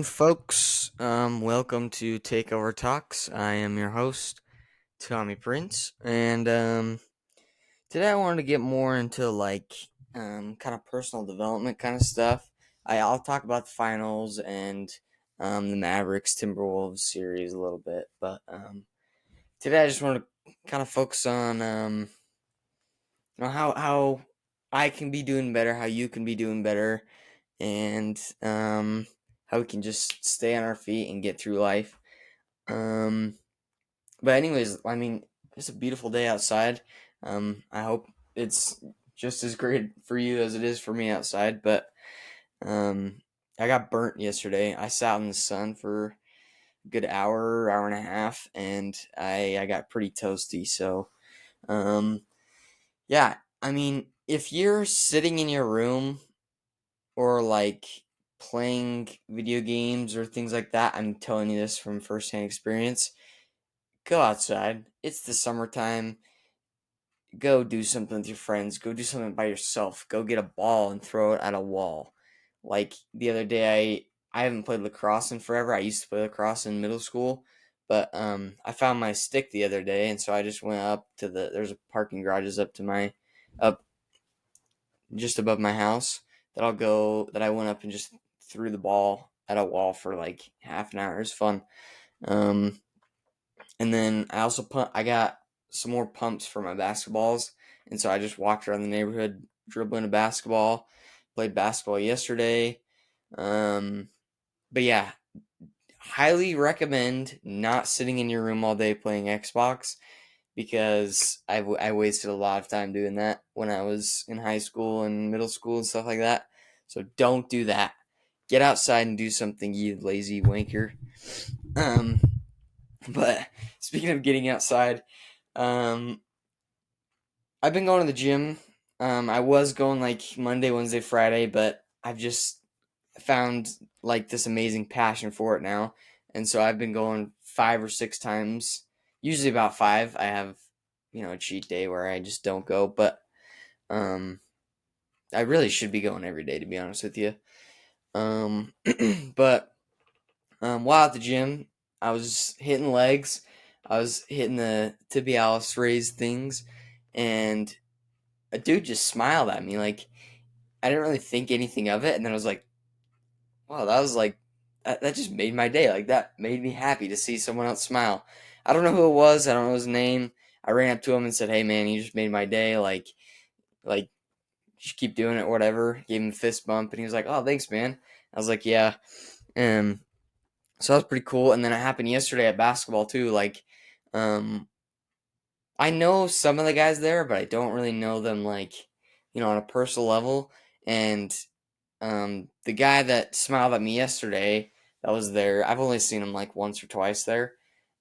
Folks. Welcome to Takeover Talks. I am your host, Tommy Prince, and today I wanted to get more into kind of personal development kind of stuff. I'll talk about the finals and the Mavericks Timberwolves series a little bit, but today I just want to kind of focus on how I can be doing better, how you can be doing better, and how we can just stay on our feet and get through life. Um, but anyways, I mean, it's a beautiful day outside. I hope it's just as great for you as it is for me outside. But um, I got burnt yesterday. I sat in the sun for a good hour, hour and a half, and I got pretty toasty. So um, yeah, I mean, if you're sitting in your room or playing video games or things like that, I'm telling you this from firsthand experience. Go outside. It's the summertime. Go do something with your friends. Go do something by yourself. Go get a ball and throw it at a wall. Like the other day, I haven't played lacrosse in forever. I used to play lacrosse in middle school, but I found my stick the other day, and so I just went up to there's a parking garages up just above my house that I went up and just threw the ball at a wall for like half an hour. It was fun. Um, and then I got some more pumps for my basketballs, and so I just walked around the neighborhood dribbling a basketball. Played basketball yesterday. Um, but yeah, highly recommend not sitting in your room all day playing Xbox because I wasted a lot of time doing that when I was in high school and middle school and stuff like that. So don't do that. Get outside and do something, you lazy wanker. Um, but speaking of getting outside, um, I've been going to the gym. I was going like Monday, Wednesday, Friday, but I've just found like this amazing passion for it now, and so I've been going 5 or 6 times. Usually about five. I have a cheat day where I just don't go, but um, I really should be going every day to be honest with you. Um, but while at the gym, I was hitting legs. I was hitting the tibialis raised things, and a dude just smiled at me. Like I didn't really think anything of it, and then I was like, "Wow, that was like that just made my day. Like that made me happy to see someone else smile." I don't know who it was. I don't know his name. I ran up to him and said, "Hey, man, you just made my day. Like, just keep doing it, or whatever." Gave him a fist bump, and he was like, "Oh, thanks, man." I was like, "Yeah." Um, so that was pretty cool. And then it happened yesterday at basketball too. Um, I know some of the guys there, but I don't really know them on a personal level. And the guy that smiled at me yesterday that was there, I've only seen him like once or twice there,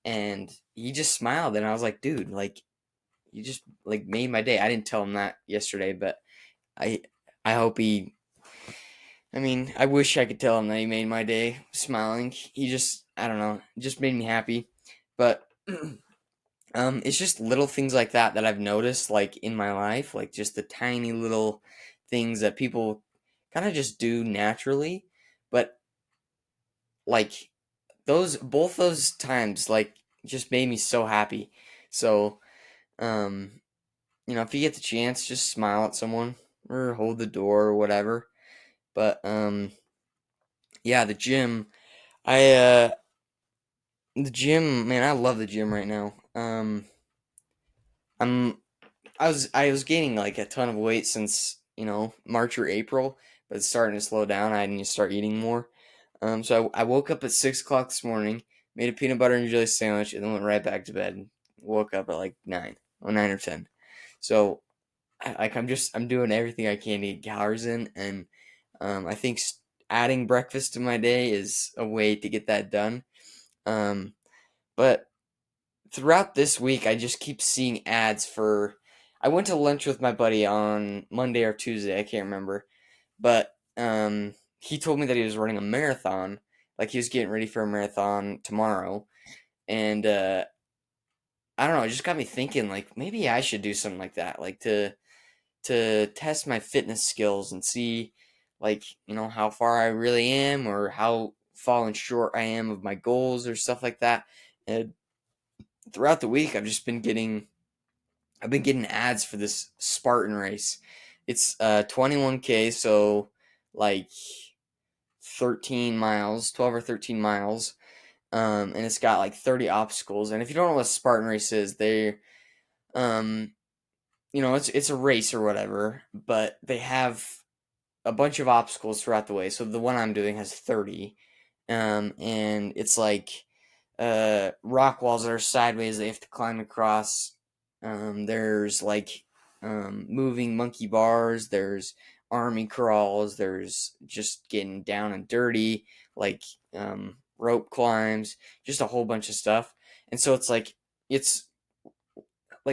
and he just smiled, and I was like, dude, like you just like made my day. I didn't tell him that yesterday, but I I hope he. I mean, I wish I could tell him that he made my day smiling. He just, I don't know, just made me happy. But it's just little things like that I've noticed, like in my life, like just the tiny little things that people kind of just do naturally, but like both those times, like just made me so happy. So, um, if you get the chance, just smile at someone or hold the door or whatever. But yeah, the gym, man, I love the gym right now. I'm I was gaining like a ton of weight since March or April, but it's starting to slow down. I need to start eating more. So I woke up at 6 o'clock this morning, made a peanut butter and jelly sandwich, and then went right back to bed. And woke up at like 9 or 10. So I'm doing everything I can to get calories in, and I think adding breakfast to my day is a way to get that done. Um, but throughout this week, I just keep seeing ads for. I went to lunch with my buddy on Monday or Tuesday, I can't remember, but he told me that he was running a marathon, like he was getting ready for a marathon tomorrow, and I don't know, it just got me thinking, like maybe I should do something like that, like to test my fitness skills and see, like how far I really am, or how falling short I am of my goals or stuff like that. And throughout the week, I've been getting ads for this Spartan race. It's 21K, so like 13 miles, 12 or 13 miles. And it's got like 30 obstacles. And if you don't know what a Spartan race is, um, it's a race or whatever, but they have a bunch of obstacles throughout the way. So the one I'm doing has 30. And it's like rock walls that are sideways they have to climb across. There's like moving monkey bars. There's army crawls. There's just getting down and dirty, like rope climbs, just a whole bunch of stuff. And so it's like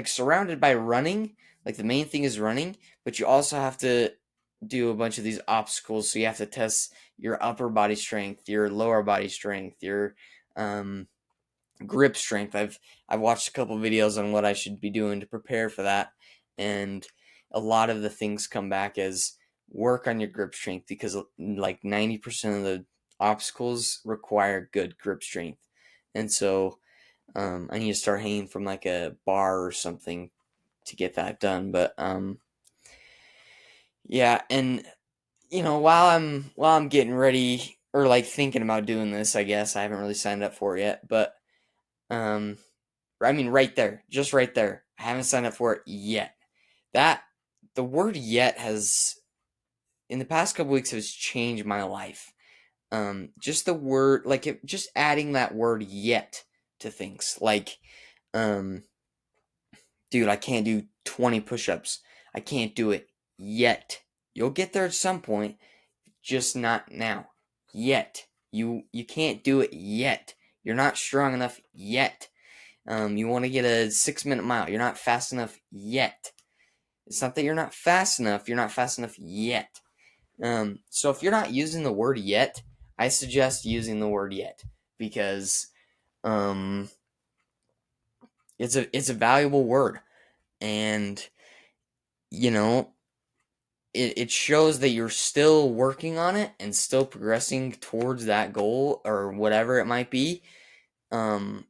surrounded by running. Like the main thing is running, but you also have to do a bunch of these obstacles. So you have to test your upper body strength, your lower body strength, your um, grip strength. I've watched a couple videos on what I should be doing to prepare for that, and a lot of the things come back as work on your grip strength because like 90% of the obstacles require good grip strength, and so I need to start hanging from like a bar or something to get that done. But yeah, and while I'm getting ready or like thinking about doing this, I guess I haven't really signed up for it yet, but um I mean, right there, just right there. I haven't signed up for it yet. That the word "yet" has, in the past couple weeks, has changed my life. Just the word, like just adding that word "yet" to things, like, um, dude, I can't do 20 push-ups. I can't do it yet. You'll get there at some point, just not now. Yet. You can't do it yet. You're not strong enough yet. You want to get a 6-minute mile. You're not fast enough yet. It's not that you're not fast enough. You're not fast enough yet. So if you're not using the word yet, I suggest using the word yet because um, it's a valuable word, and you know it shows that you're still working on it and still progressing towards that goal or whatever it might be. Um,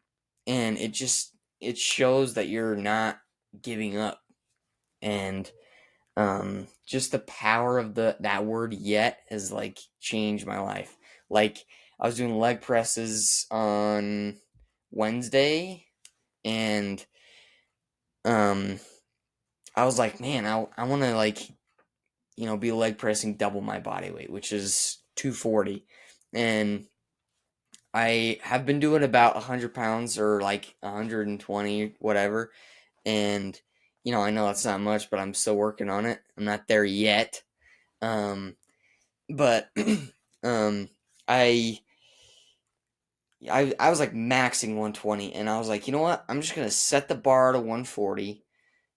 and it shows that you're not giving up, and just the power of that word "yet" has like changed my life. Like I was doing leg presses on Wednesday, and um I was like, man, I want to like be leg pressing double my body weight, which is 240, and I have been doing about 100 pounds or like 120, whatever. And, I know that's not much, but I'm still working on it. I'm not there yet. Um, but, um, I, I was like maxing 120, and I was like, you know what? I'm just going to set the bar to 140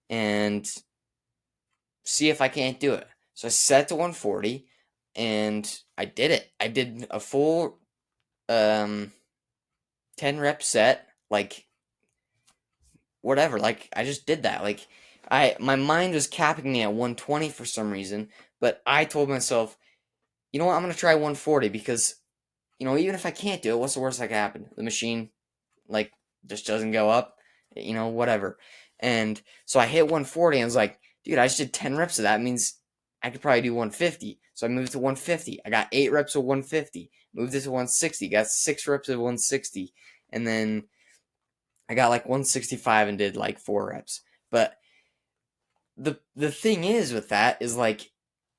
and see if I can't do it. So I set to 140 and I did it. I did a full, 10 rep set, like whatever. Like I just did that. Like my mind was capping me at 120 for some reason, but I told myself, you know what, I'm gonna try 140 because even if I can't do it, what's the worst that could happen? The machine like just doesn't go up, whatever. And so I hit 140 and I was like, dude, I just did 10 reps of that. It means I could probably do 150. So I moved to 150. I got 8 reps of 150. Moved it to 160. Got 6 reps of 160. And then I got like 165 and did like 4 reps. But the thing is with that is like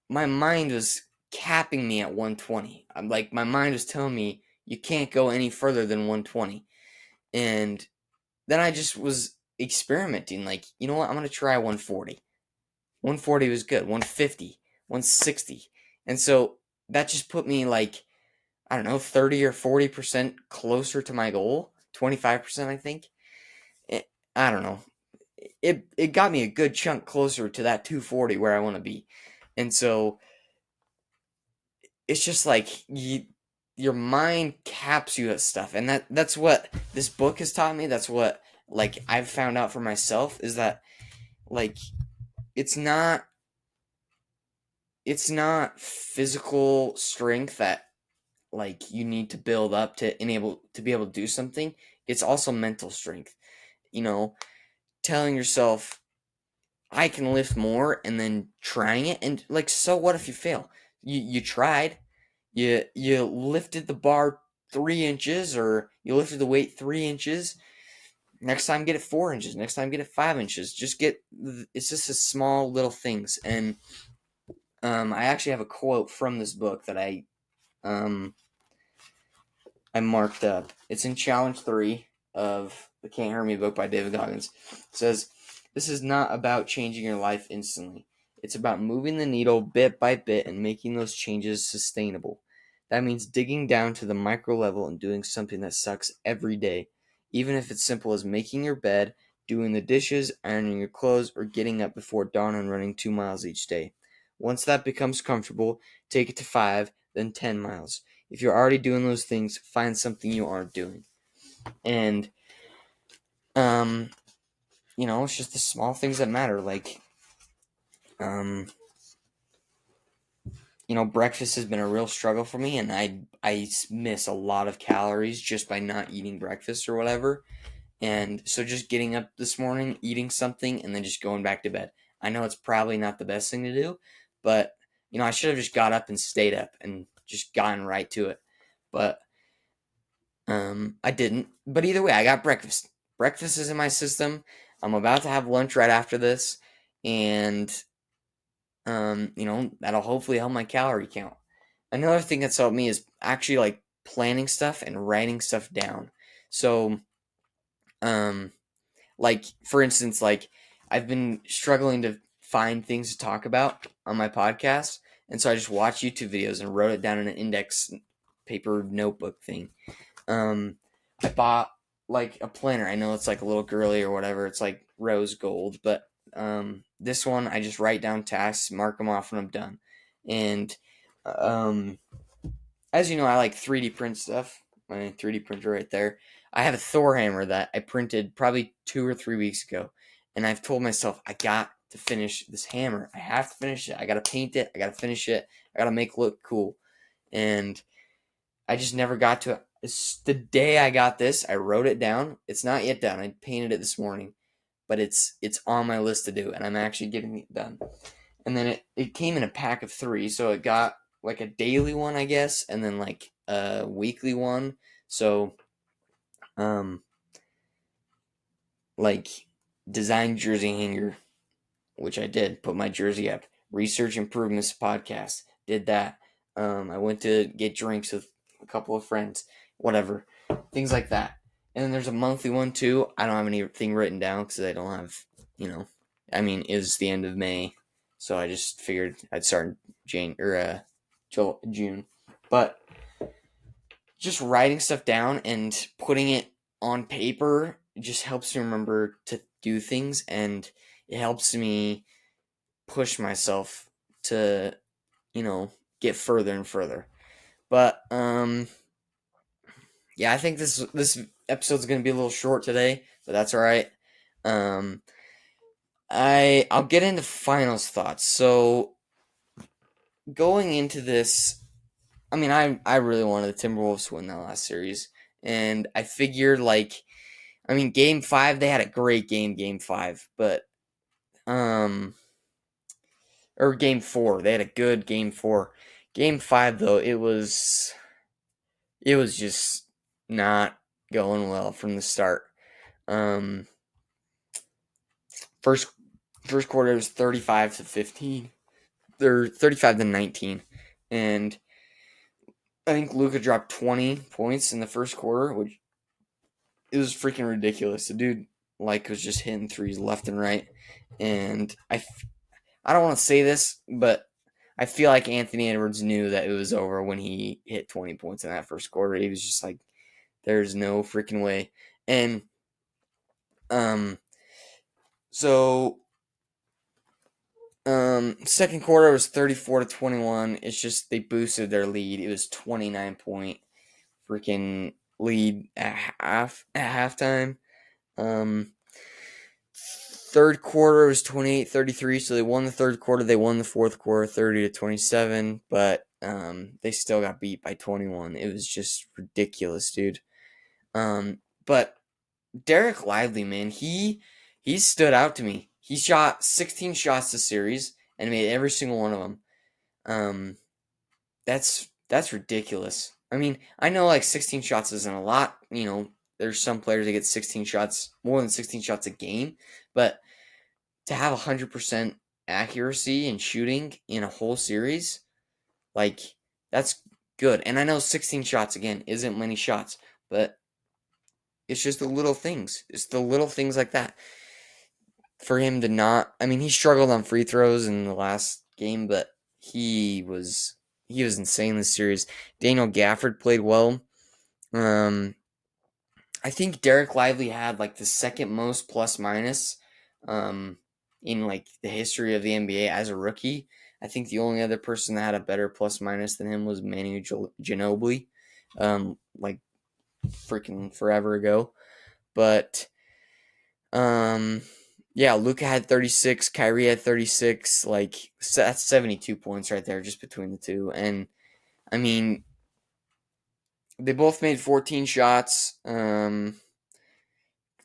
my mind was capping me at 120. I'm like my mind was telling me you can't go any further than 120. And then I just was experimenting like, you know what? I'm going to try 140. 140 was good. 150, 160. And so that just put me like I don't know, 30 or 40% closer to my goal. 25%, I think. I don't know. It got me a good chunk closer to that 240 where I want to be. And so it's just like your mind caps you at stuff, and that's what this book has taught me. That's what like I've found out for myself is that like it's not physical strength that like you need to build up to be able to do something. It's also mental strength. You know, telling yourself I can lift more and then trying it, and like, so what if you fail? You tried. You lifted the bar 3 inches, or you lifted the weight 3 inches. Next time get it 4 inches. Next time get it 5 inches. It's just a small little things. And I actually have a quote from this book that um I marked up. It's in challenge 3 of the Can't Hurt Me book by David Goggins. It says, "This is not about changing your life instantly. It's about moving the needle bit by bit and making those changes sustainable. That means digging down to the micro level and doing something that sucks every day, even if it's simple as making your bed, doing the dishes, ironing your clothes, or getting up before dawn and running 2 miles each day. Once that becomes comfortable, take it to 5, then 10 miles. If you're already doing those things, find something you aren't doing." And um it's just the small things that matter. Like um breakfast has been a real struggle for me, and I miss a lot of calories just by not eating breakfast or whatever. And so just getting up this morning, eating something, and then just going back to bed. I know it's probably not the best thing to do, but I should have just got up and stayed up and just gotten right to it. But I didn't. But either way, I got breakfast. Breakfast is in my system. I'm about to have lunch right after this, and that'll hopefully help my calorie count. Another thing that's helped me is actually like planning stuff and writing stuff down. So, um, like for instance, like I've been struggling to find things to talk about on my podcast, and so I just watched YouTube videos and wrote it down in an index paper notebook thing. I bought like a planner. I know it's like a little girly or whatever. It's like rose gold, but this one I just write down tasks, mark them off when I'm done. And um, as you know, I like 3D print stuff. My 3D printer right there. I have a Thor hammer that I printed probably 2 or 3 weeks ago, and I've told myself I got to finish this hammer. I have to finish it. I got to paint it. I got to finish it. I got to make it look cool. And I just never got to it. It's the day I got this, I wrote it down. It's not yet done. I painted it this morning, but it's on my list to do, and I'm actually getting it done. And then it came in a pack of 3, so it got like a daily one, I guess, and then like a weekly one. So like design jersey hanger, which I did. Put my jersey up. Research improvements podcast. Did that. I went to get drinks with a couple of friends. Whatever. Things like that. And then there's a monthly one too. I don't have anything written down because I don't have, it was the end of May, so I just figured I'd start in June. But just writing stuff down and putting it on paper just helps me remember to do things, and it helps me push myself to, get further and further. But yeah, I think this episode's gonna be a little short today, but that's all right. Um, I'll get into finals thoughts. So going into this, I really wanted the Timberwolves to win that last series, and I figured Game 5 they had a great game 5, but or Game 4 they had a good Game 4. Game 5 though it was just not going well from the start. Um, first first quarter was 35-15. They're 35-19, and I think Luka dropped 20 points in the first quarter, which it was freaking ridiculous. The dude was just hitting threes left and right, and I don't want to say this, but I feel like Anthony Edwards knew that it was over when he hit 20 points in that first quarter. He was just like, "There's no freaking way." And um, so second quarter was 34-21. It's just they boosted their lead. It was 29-point freaking lead at halftime. Um, third quarter was 28-33, so they won the third quarter. They won the fourth quarter 30-27, but they still got beat by 21. It was just ridiculous, dude. But Derek Lively, man, he stood out to me. He shot 16 shots this series and made every single one of them. That's ridiculous. I mean, I know like 16 shots isn't a lot. There's some players that get 16 shots, more than 16 shots a game, but to have 100% accuracy in shooting in a whole series, like that's good. And I know 16 shots again isn't many shots, but it's just the little things. It's the little things like that. For him to not, I mean, he struggled on free throws in the last game, but he was insane this series. Daniel Gafford played well. I think Derek Lively had like the second most plus minus in like the history of the NBA as a rookie. I think the only other person that had a better plus minus than him was Manu Ginobili, like freaking forever ago. But yeah, Luka had 36, Kyrie had 36. Like that's 72 points right there just between the two. And I mean, they both made 14 shots.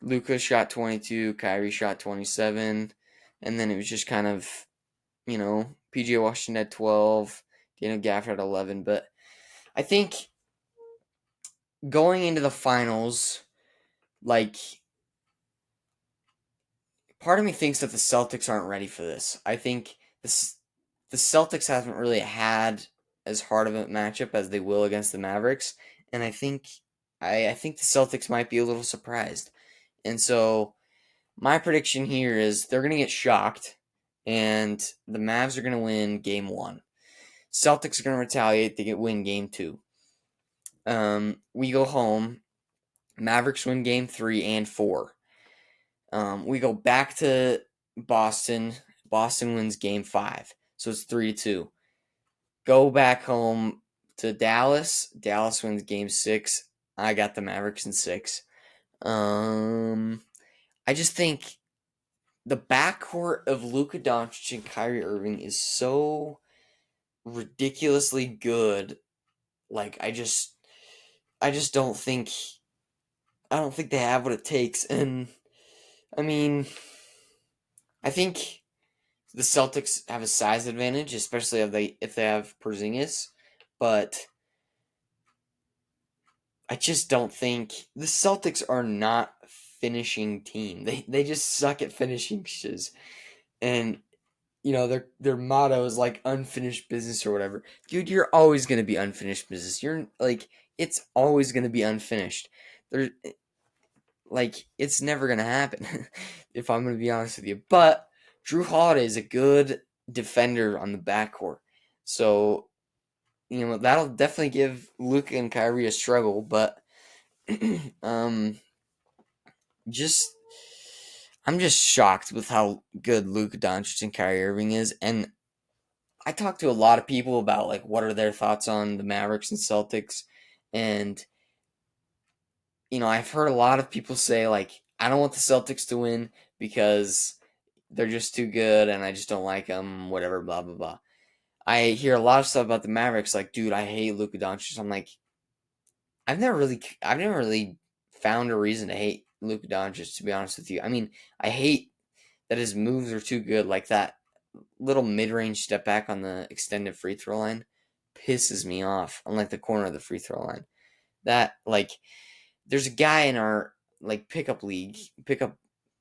Luka shot 22, Kyrie shot 27, and then it was just kind of, PJ Washington had 12, Daniel Gafford had 11. But I think going into the finals, like, part of me thinks that the Celtics aren't ready for this. I think the Celtics haven't really had as hard of a matchup as they will against the Mavericks, and I think the Celtics might be a little surprised. And so my prediction here is they're going to get shocked, and the Mavs are going to win game 1. Celtics are going to retaliate. They win game 2. We go home. Mavericks win game 3 and 4. We go back to Boston. Boston wins game 5. So it's 3-2. Go back home to Dallas. Dallas wins game 6. I got the Mavericks in 6. I just think the backcourt of Luka Doncic and Kyrie Irving is so ridiculously good. Like I just don't think they have what it takes. And I mean, I think the Celtics have a size advantage, especially if they have Porzingis, but I just don't think the Celtics are not a finishing team. They just suck at finishing shiz. And their motto is like unfinished business or whatever. Dude, you're always gonna be unfinished business. You're like it's always gonna be unfinished. There, like it's never gonna happen. If I'm gonna be honest with you, but Drew Holiday is a good defender on the backcourt, so that'll definitely give Luka and Kyrie a struggle. But just I'm just shocked with how good Luka Doncic and Kyrie Irving is, and I talked to a lot of people about like what are their thoughts on the Mavericks and Celtics, and I've heard a lot of people say like I don't want the Celtics to win because they're just too good and I just don't like them, whatever, blah blah blah. I hear a lot of stuff about the Mavericks, like, dude, I hate Luka Doncic. I'm like, I've never really found a reason to hate Luka Doncic, to be honest with you. I mean, I hate that his moves are too good, like that little mid-range step back on the extended free throw line pisses me off on like the corner of the free throw line. That like there's a guy in our like pickup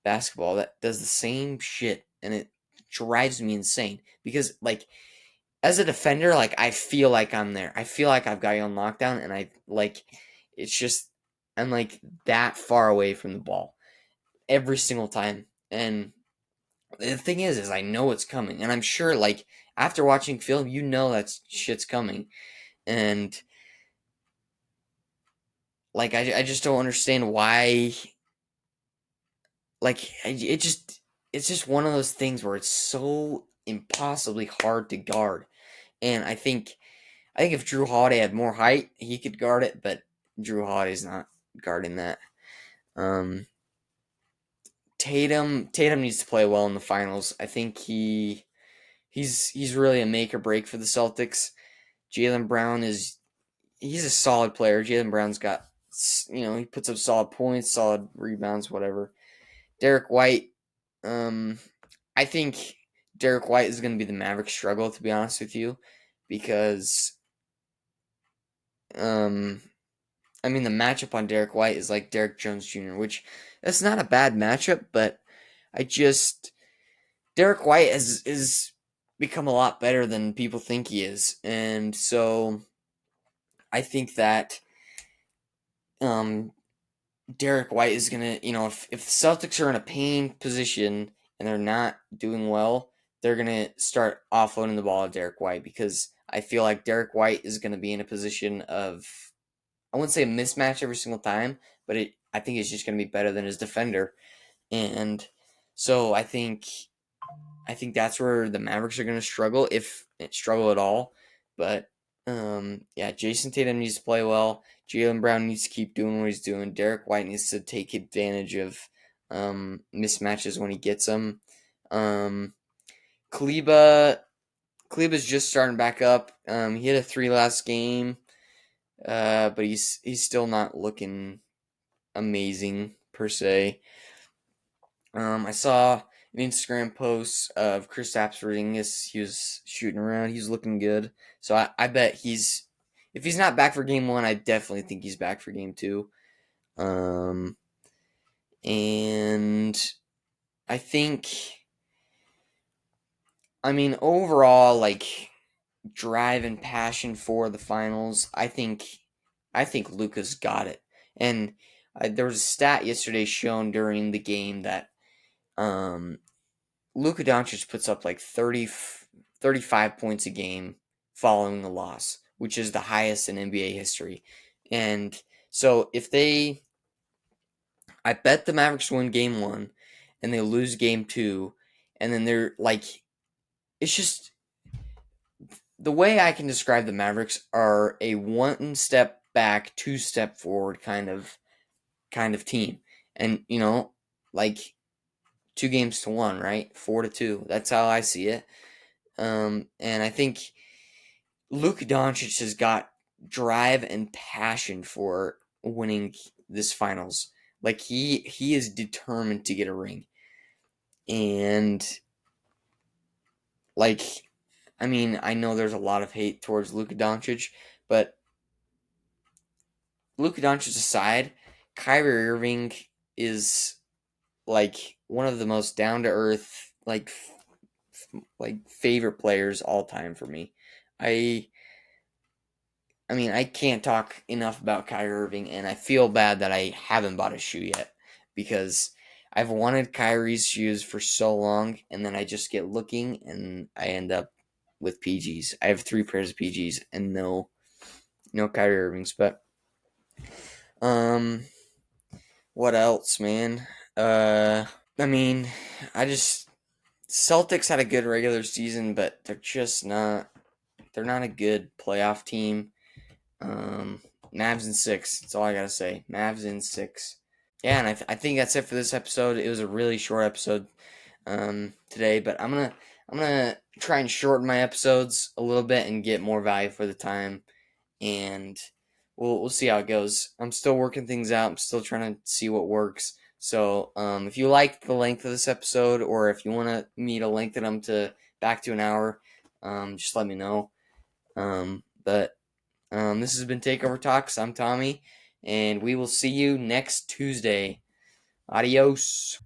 basketball that does the same shit and it drives me insane because like as a defender like I feel like I'm there. I feel like I've got you on lockdown and I like it's just I'm like that far away from the ball every single time. And the thing is I know it's coming, and I'm sure like after watching film, that shit's coming, and like I just don't understand why. Like it's just one of those things where it's so impossibly hard to guard, and I think if Drew Holiday had more height, he could guard it, but Drew Holiday's not guarding that. Um, Tatum needs to play well in the finals. I think he's really a make or break for the Celtics. Jaylen Brown he's a solid player. Jaylen Brown's got, he puts up solid points, solid rebounds, whatever. Derek White, um, I think Derek White is going to be the Mavericks' struggle, to be honest with you, because um, the matchup on Derek White is like Derek Jones Jr., which that's not a bad matchup, but I just Derek White is become a lot better than people think he is, and so I think that um, Derek White is gonna, if the Celtics are in a pain position and they're not doing well, they're gonna start offloading the ball to Derek White, because I feel like Derek White is gonna be in a position of, I wouldn't say a mismatch every single time, but I think it's just gonna be better than his defender, and so I think that's where the Mavericks are going to struggle, if struggle at all. But yeah, Jason Tatum needs to play well. Jaylen Brown needs to keep doing what he's doing. Derek White needs to take advantage of mismatches when he gets them. Um, Kleba's just starting back up. He hit a 3 last game, but he's still not looking amazing per se. I saw an Instagram post of Kristaps Porzingis. He was shooting around. He's looking good. So I bet if he's not back for game 1, I definitely think he's back for game 2. Um, and I think, overall, like, drive and passion for the finals, I think Luka's got it. And there was a stat yesterday shown during the game that um, Luka Doncic puts up like 35 points a game following the loss, which is the highest in NBA history. And so I bet the Mavericks win game 1 and they lose game 2, and then they're like, it's just, the way I can describe the Mavericks are a one step back, two step forward kind of team. And like 2-1, right? 4-2. That's how I see it. And I think Luka Doncic has got drive and passion for winning this finals. Like, he is determined to get a ring. And like, I know there's a lot of hate towards Luka Doncic, but Luka Doncic aside, Kyrie Irving is like one of the most down to earth, like favorite players all time for me. I I can't talk enough about Kyrie Irving, and I feel bad that I haven't bought a shoe yet, because I've wanted Kyrie's shoes for so long, and then I just get looking, and I end up with PGs. I have 3 pairs of PGs and no Kyrie Irvings, but um, what else, man? I mean, I just Celtics had a good regular season, but they're just not. They're not a good playoff team. Mavs in 6. That's all I gotta say. Mavs in 6. Yeah, and I think that's it for this episode. It was a really short episode today, but I'm gonna try and shorten my episodes a little bit and get more value for the time, and we'll see how it goes. I'm still working things out. I'm still trying to see what works. So if you like the length of this episode, or if you want me to lengthen them to back to an hour, just let me know. But this has been Takeover Talks. I'm Tommy, and we will see you next Tuesday. Adios.